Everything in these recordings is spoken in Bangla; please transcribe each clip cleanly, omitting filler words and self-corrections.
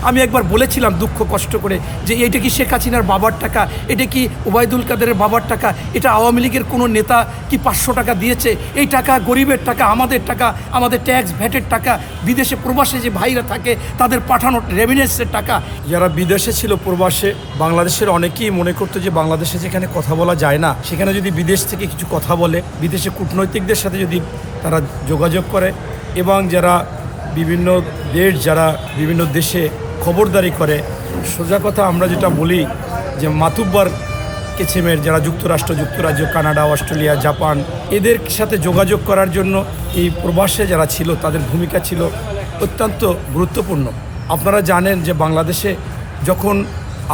আমি একবার বলেছিলাম দুঃখ কষ্ট করে যে এটা কি শেখ হাসিনার বাবার টাকা, এটা কি ওবায়দুল কাদেরের বাবার টাকা, এটা আওয়ামী লীগের কোনো নেতা কি 500 টাকা দিয়েছে? এই টাকা গরিবের টাকা, আমাদের ট্যাক্স ভ্যাটের টাকা, বিদেশে প্রবাসে যে ভাইরা থাকে তাদের পাঠানো রেমিনেন্সের টাকা। যারা বিদেশে ছিল প্রবাসে, বাংলাদেশের অনেকেই মনে করতো যে বাংলাদেশে যেখানে কথা বলা যায় না, সেখানে যদি বিদেশ থেকে কিছু কথা বলে, বিদেশে কূটনৈতিকদের সাথে যদি তারা যোগাযোগ করে এবং যারা বিভিন্ন দেশে খবরদারি করে, সোজা কথা আমরা যেটা বলি যে মাতুব্বার কেছেমের যারা যুক্তরাজ্য, কানাডা, অস্ট্রেলিয়া, জাপান, এদের সাথে যোগাযোগ করার জন্য এই প্রবাসে যারা ছিল তাদের ভূমিকা ছিল অত্যন্ত গুরুত্বপূর্ণ। আপনারা জানেন যে বাংলাদেশে যখন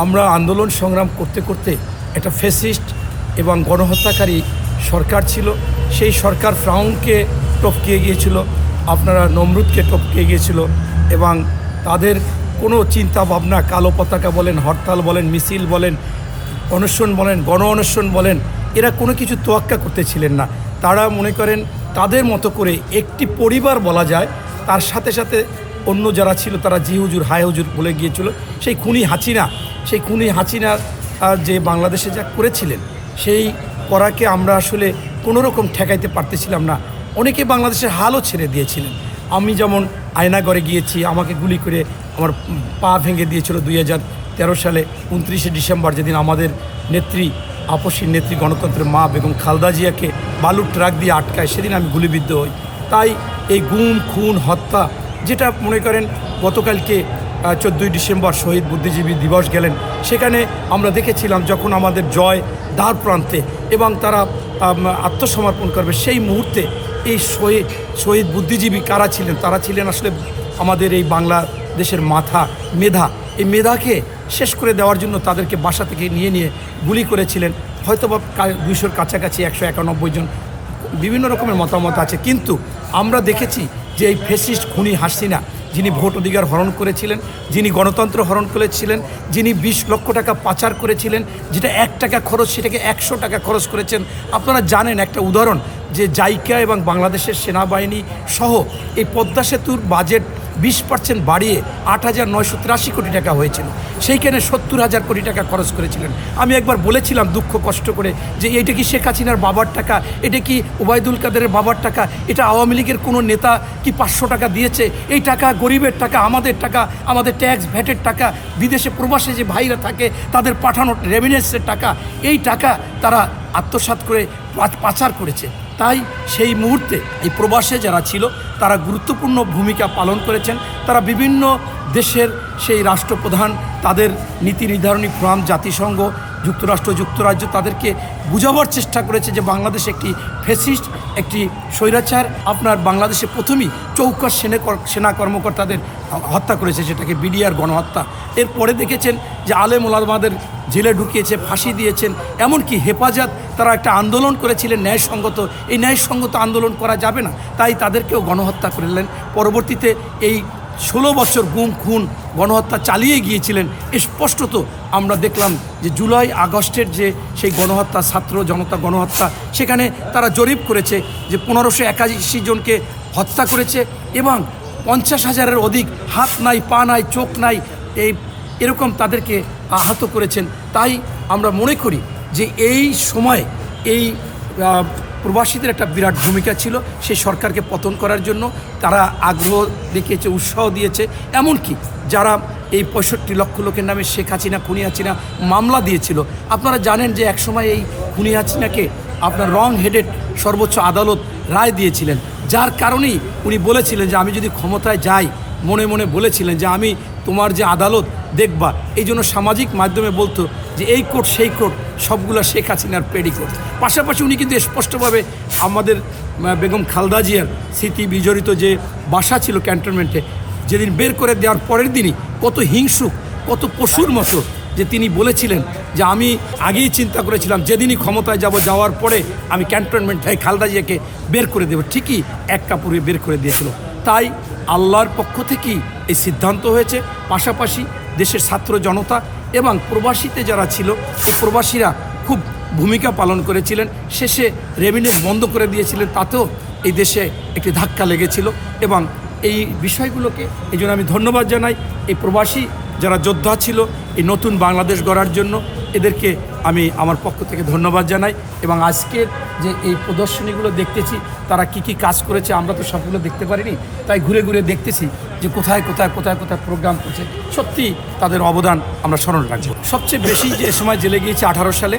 আমরা আন্দোলন সংগ্রাম করতে করতে একটা ফ্যাসিস্ট এবং গণহত্যাকারী সরকার ছিল, সেই সরকার ফ্রাউনকে টপকিয়ে গিয়েছিল, আপনারা নমরুদকে টপকিয়ে গিয়েছিল এবং তাদের কোনো চিন্তা ভাবনা, কালো পতাকা বলেন, হরতাল বলেন, মিছিল বলেন, অনশন বলেন, গণ অনশন বলেন, এরা কোনো কিছু তোয়াক্কা করতেছিলেন না। তারা মনে করেন তাদের মতো করে একটি পরিবার বলা যায়, তার সাথে সাথে অন্য যারা ছিল তারা জি হুজুর হায় হুজুর বলে গিয়েছিল। সেই খুনি হাসিনা যে বাংলাদেশে যা করেছিলেন, সেই করাকে আমরা আসলে কোনো রকম ঠেকাইতে পারতেছিলাম না। অনেকে বাংলাদেশের হালও ছেড়ে দিয়েছিলেন। আমি যেমন আয়নাগড়ে গিয়েছি, আমাকে গুলি করে আমার পা ভেঙে দিয়েছিল 2013 সালে 29শে ডিসেম্বর, যেদিন আমাদের আপসীর নেত্রী গণতন্ত্রের মা বেগম খালেদা জিয়াকে বালুর ট্রাক দিয়ে আটকায়, সেদিন আমি গুলিবিদ্ধ হই। তাই এই গুম খুন হত্যা, যেটা মনে করেন গতকালকে 14ই ডিসেম্বর শহীদ বুদ্ধিজীবী দিবস গেলেন, সেখানে আমরা দেখেছিলাম যখন আমাদের জয় দ্বার প্রান্তে এবং তারা আত্মসমর্পণ করবে, সেই মুহূর্তে এই শহীদ বুদ্ধিজীবী কারা ছিলেন? তারা ছিলেন আসলে আমাদের এই বাংলাদেশের মেধা। এই মেধাকে শেষ করে দেওয়ার জন্য তাদেরকে বাসা থেকে নিয়ে গুলি করেছিলেন। হয়তো বা 200-র কাছাকাছি 191 জন, বিভিন্ন রকমের মতামত আছে। কিন্তু আমরা দেখেছি যে এই ফ্যাসিস্ট খুনি হাসিনা, যিনি ভোট অধিকার হরণ করেছিলেন, যিনি গণতন্ত্র হরণ করেছিলেন, যিনি 20 লক্ষ টাকা পাচার করেছিলেন, যেটা 1 টাকা খরচ সেটাকে 100 টাকা খরচ করেছেন। আপনারা জানেন একটা উদাহরণ যে জাইকা এবং বাংলাদেশের সেনাবাহিনী সহ এই পদ্মা সেতুর বাজেট 20% বাড়িয়ে 8,983 কোটি টাকা হয়েছিল, সেইখানে 70,000 কোটি টাকা খরচ করেছিলেন। আমি একবার বলেছিলাম দুঃখ কষ্ট করে যে এটা কি শেখ হাসিনার বাবার টাকা, এটা কি ওবায়দুল কাদেরের বাবার টাকা, এটা আওয়ামী লীগের কোনো নেতা কি 500 টাকা দিয়েছে? এই টাকা গরিবের টাকা, আমাদের ট্যাক্স ভ্যাটের টাকা, বিদেশে প্রবাসে যে ভাইরা থাকে তাদের পাঠানো রেমিনেন্সের টাকা, এই টাকা তারা আত্মসাৎ করে পাচার করেছে। তাই সেই মুহূর্তে এই প্রবাসে যারা ছিল তারা গুরুত্বপূর্ণ ভূমিকা পালন করেছেন। তারা বিভিন্ন দেশের সেই রাষ্ট্রপ্রধান, তাদের নীতি নির্ধারণী ফোরাম, জাতিসংঘ, যুক্তরাজ্য তাদেরকে বুঝাবার চেষ্টা করেছে যে বাংলাদেশ একটি ফ্যাসিস্ট, একটি স্বৈরাচার। আপনার বাংলাদেশে প্রথমেই 54 সেনা কর্মকর্তাদের হত্যা করেছে, সেটাকে বিডিআর গণহত্যা। এরপরে দেখেছেন যে আলেম ওলামাদের জেলে ঢুকিয়েছে, ফাঁসি দিয়েছেন। এমনকি হেফাজত তারা একটা আন্দোলন করেছিলেন ন্যায়সঙ্গত, এই ন্যায়সঙ্গত আন্দোলন করা যাবে না, তাই তাদেরকেও গণহত্যা করলেন। পরবর্তীতে এই 16 বছর গুম খুন গণহত্যা চালিয়ে গিয়েছিলেন। স্পষ্টত আমরা দেখলাম যে জুলাই আগস্টের যে সেই গণহত্যা, ছাত্র জনতা গণহত্যা, সেখানে তারা জরিপ করেছে যে 1581 জনকে হত্যা করেছে এবং 50,000-এর অধিক হাত নাই, পা নাই, চোখ নাই, এরকম তাদেরকে আহত করেছেন। তাই আমরা মনে করি যে এই সময় এই প্রবাসীদের একটা বিরাট ভূমিকা ছিল সেই সরকারকে পতন করার জন্য। তারা আগ্রহ দেখিয়েছে, উৎসাহ দিয়েছে। এমনকি যারা এই 65 লক্ষ লোকের নামে খুনি হাসিনা মামলা দিয়েছিল, আপনারা জানেন যে একসময় এই খুনি হাসিনাকে আপনার রং হেডেড সর্বোচ্চ আদালত রায় দিয়েছিলেন, যার কারণেই উনি বলেছিলেন যে আমি যদি ক্ষমতায় যাই, মনে মনে বলেছিলেন যে আমি তোমার যে আদালত দেখবা। এই জন্য সামাজিক মাধ্যমে বলতো যে এই কোর্ট সেই কোর্ট, সবগুলো শেখ হাসিনার পেডিকোর্ট। পাশাপাশি উনি কিন্তু স্পষ্টভাবে আমাদের বেগম খালেদা জিয়ার স্মৃতি বিজড়িত যে বাসা ছিল ক্যান্টনমেন্টে, যেদিন বের করে দেওয়ার পরের দিনই কত হিংসুক, কত পশুর মতো যে তিনি বলেছিলেন যে আমি আগেই চিন্তা করেছিলাম যেদিনই ক্ষমতায় যাওয়ার পরে আমি ক্যান্টনমেন্ট থেকে খালেদা জিয়াকে বের করে দেব। ঠিকই 1 কাপড়ে বের করে দিয়েছিল। তাই আল্লাহর পক্ষ থেকেই এই সিদ্ধান্ত হয়েছে। পাশাপাশি দেশের ছাত্র জনতা এবং প্রবাসীতে যারা ছিল, এই প্রবাসীরা খুব ভূমিকা পালন করেছিলেন। শেষে রেভিনিউ বন্ধ করে দিয়েছিলেন, তাতেও এই দেশে একটি ধাক্কা লেগেছিল এবং এই বিষয়গুলোকে এই জন্য আমি ধন্যবাদ জানাই এই প্রবাসী যারা যোদ্ধা ছিল এই নতুন বাংলাদেশ গড়ার জন্য, এদেরকে আমি আমার পক্ষ থেকে ধন্যবাদ জানাই। এবং আজকের যে এই প্রদর্শনীগুলো দেখতেছি তারা কি কি কাজ করেছে আমরা তো সবগুলো দেখতে পারিনি, তাই ঘুরে ঘুরে দেখতেছি যে কোথায় কোথায় কোথায় কোথায় প্রোগ্রাম করছে। সত্যি তাদের অবদান আমরা স্মরণ রাখবো। সবচেয়ে বেশি যে সময় জেলে গিয়েছি 18 সালে,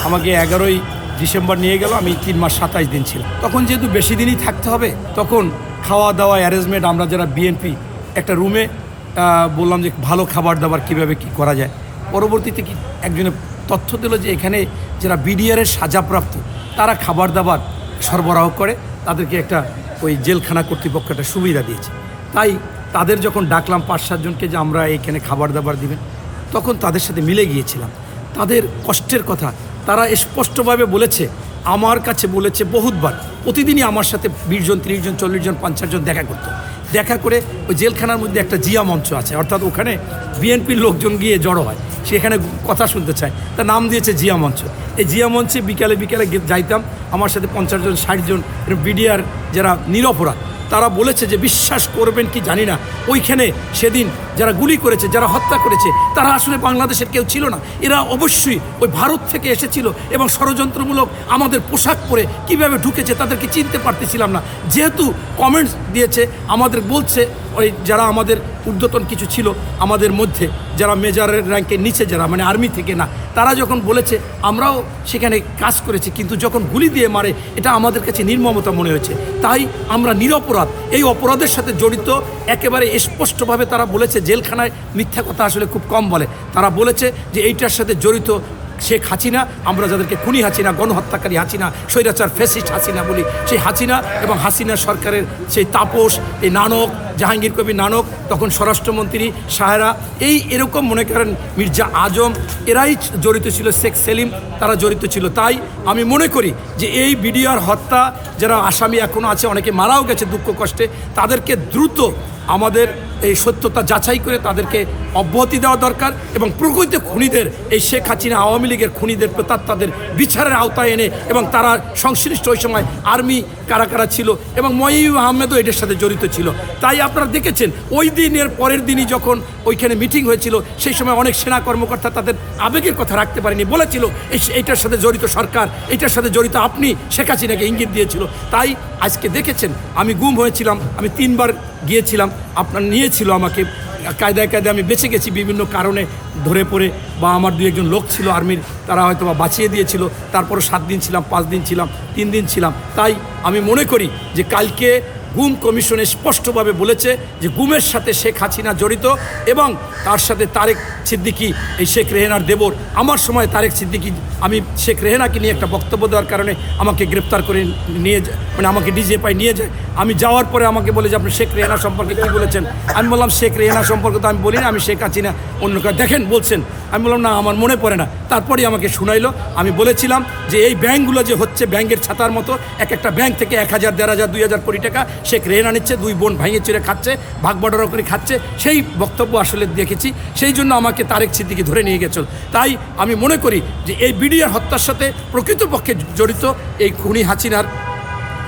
আমাকে 11ই ডিসেম্বর নিয়ে গেল, আমি 3 মাস 27 দিন ছিলাম। তখন যেহেতু বেশি দিনই থাকতে হবে, তখন খাওয়া দাওয়া অ্যারেঞ্জমেন্ট আমরা যারা বিএনপি একটা রুমে বললাম যে ভালো খাবার দাবার কীভাবে কী করা যায়। পরবর্তীতে কি একজনে তথ্য দিল যে এখানে যারা বিডিআরের সাজাপ্রাপ্ত তারা খাবার দাবার সরবরাহ করে, তাদেরকে একটা ওই জেলখানা কর্তৃপক্ষ একটা সুবিধা দিয়েছে। তাই তাদের যখন ডাকলাম 5-7 জনকে যে আমরা এইখানে খাবার দাবার দিবেন, তখন তাদের সাথে মিলে গিয়েছিলাম। তাদের কষ্টের কথা তারা স্পষ্টভাবে বলেছে, আমার কাছে বলেছে বহুতবার, প্রতিদিনই আমার সাথে 20 জন 30 জন 40 জন 50 জন দেখা করতো। দেখা করে ওই জেলখানার মধ্যে একটা জিয়া মঞ্চ আছে, অর্থাৎ ওখানে বিএনপির লোকজন গিয়ে জড়ো হয়, সেখানে কথা শুনতে চায়, তার নাম দিয়েছে জিয়া মঞ্চ। এই জিয়া মঞ্চে বিকালে বিকালে যাইতাম, আমার সাথে 50 জন 60 জন বিডিআর যারা নিরপরাধ, তারা বলেছে যে বিশ্বাস করবেন কি জানি না, ওইখানে সেদিন যারা গুলি করেছে, যারা হত্যা করেছে, তারা আসলে বাংলাদেশের কেউ ছিল না। এরা অবশ্যই ওই ভারত থেকে এসেছিল এবং ষড়যন্ত্রমূলক আমাদের পোশাক পরে কিভাবে ঢুকেছে তাদেরকে চিনতে পারতেছিলাম না। যেহেতু কমেন্টস দিয়েছে, আমাদের বলছে ওই যারা আমাদের ঊর্ধ্বতন কিছু ছিল আমাদের মধ্যে, যারা মেজরের র্যাঙ্কের নিচে যারা মানে আর্মি থেকে না, তারা যখন বলেছে আমরাও সেখানে কাজ করেছি, কিন্তু যখন গুলি দিয়ে মারে এটা আমাদের কাছে নির্মমতা মনে হয়েছে, তাই আমরা নিরপরাধ। এই অপরাধের সাথে জড়িত একেবারে স্পষ্টভাবে তারা বলেছে, জেলখানায় মিথ্যা কথা আসলে খুব কম বলে, তারা বলেছে যে এইটার সাথে জড়িত শেখ হাসিনা, আমরা যাদেরকে খুনি হাসিনা, গণহত্যাকারী হাসিনা, স্বৈরাচার ফ্যাসিস্ট হাসিনা বলি, সেই হাসিনা এবং হাসিনা সরকারের সেই তাপস, এই নানক, জাহাঙ্গীর কবির নানক, তখন স্বরাষ্ট্রমন্ত্রী সাহেরা, এরকম মনে করেন মির্জা আজম, এরাই জড়িত ছিল, শেখ সেলিম তারা জড়িত ছিল। তাই আমি মনে করি যে এই বিডিআর হত্যা যারা আসামি এখনও আছে, অনেকে মারাও গেছে দুঃখ কষ্টে, তাদেরকে দ্রুত আমাদের এই সত্যতা যাচাই করে তাদেরকে অব্যাহতি দেওয়া দরকার এবং প্রকৃত খুনিদের, এই শেখ হাসিনা আওয়ামী লীগের খুনিদের তাদের বিচারের আওতায় এনে, এবং তারা সংশ্লিষ্ট ওই সময় আর্মি কারা কারা ছিল এবং মঈন আহমেদও এটার সাথে জড়িত ছিল। তাই আপনারা দেখেছেন ওই দিনের পরের দিনই যখন ওইখানে মিটিং হয়েছিল, সেই সময় অনেক সেনা কর্মকর্তা তাদের আবেগের কথা রাখতে পারেনি, বলেছিল এইটার সাথে জড়িত সরকার, এইটার সাথে জড়িত আপনি, শেখ হাসিনাকে ইঙ্গিত দিয়েছিল। তাই আজকে দেখেছেন আমি গুম হয়েছিলাম, আমি 3 বার গিয়েছিলাম, আপনার নিয়েছিল আমাকে কায়দায় কায়দায়, আমি বেঁচে গেছি বিভিন্ন কারণে ধরে পড়ে, বা আমার 2-1 জন লোক ছিল আর্মির, তারা হয়তো বা বাঁচিয়ে দিয়েছিল। তারপরে 7 দিন ছিলাম, 5 দিন ছিলাম, 3 দিন ছিলাম। তাই আমি মনে করি যে কালকে গুম কমিশনে স্পষ্টভাবে বলেছে যে গুমের সাথে শেখ হাসিনা জড়িত এবং তার সাথে তারেক সিদ্দিকী, এই শেখ রেহেনার দেবর। আমার সময় তারেক সিদ্দিকী, আমি শেখ রেহেনাকে নিয়ে একটা বক্তব্য দেওয়ার কারণে আমাকে গ্রেপ্তার করে নিয়ে মানে আমাকে ডিজিএফআই নিয়ে যায়। আমি যাওয়ার পরে আমাকে বলে যে আপনি শেখ রেহেনা সম্পর্কে কী বলেছেন। আমি বললাম শেখ রেহেনা সম্পর্কে তো আমি বলি না, আমি শেখ হাসিনা অন্য কাজ দেখেন বলছেন। আমি বললাম না, আমার মনে পড়ে না। তারপরেই আমাকে শুনাইলো। আমি বলেছিলাম যে এই ব্যাংকগুলো যে হচ্ছে ব্যাংকের ছাতার মতো, এক একটা ব্যাংক থেকে 1000, 1500, 2000 কোটি টাকা শেখ রেহেনা নিচ্ছে, 2 বোন ভাঙে চুরে খাচ্ছে, ভাগ বড়রা করে খাচ্ছে। সেই বক্তব্য আসলে দেখেছি, সেই জন্য আমাকে তারেক সিদ্দিকী ধরে নিয়ে গেছিল। তাই আমি মনে করি যে এই বিডিআর হত্যার সাথে প্রকৃতপক্ষে জড়িত এই খুনি হাসিনার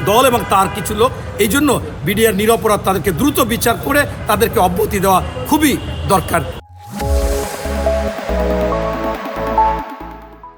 দল এবং তার কিছু লোক। এই জন্য বিডিআর নিরপরাধ, তাদেরকে দ্রুত বিচার করে তাদেরকে অব্যাহতি দেওয়া খুবই দরকার।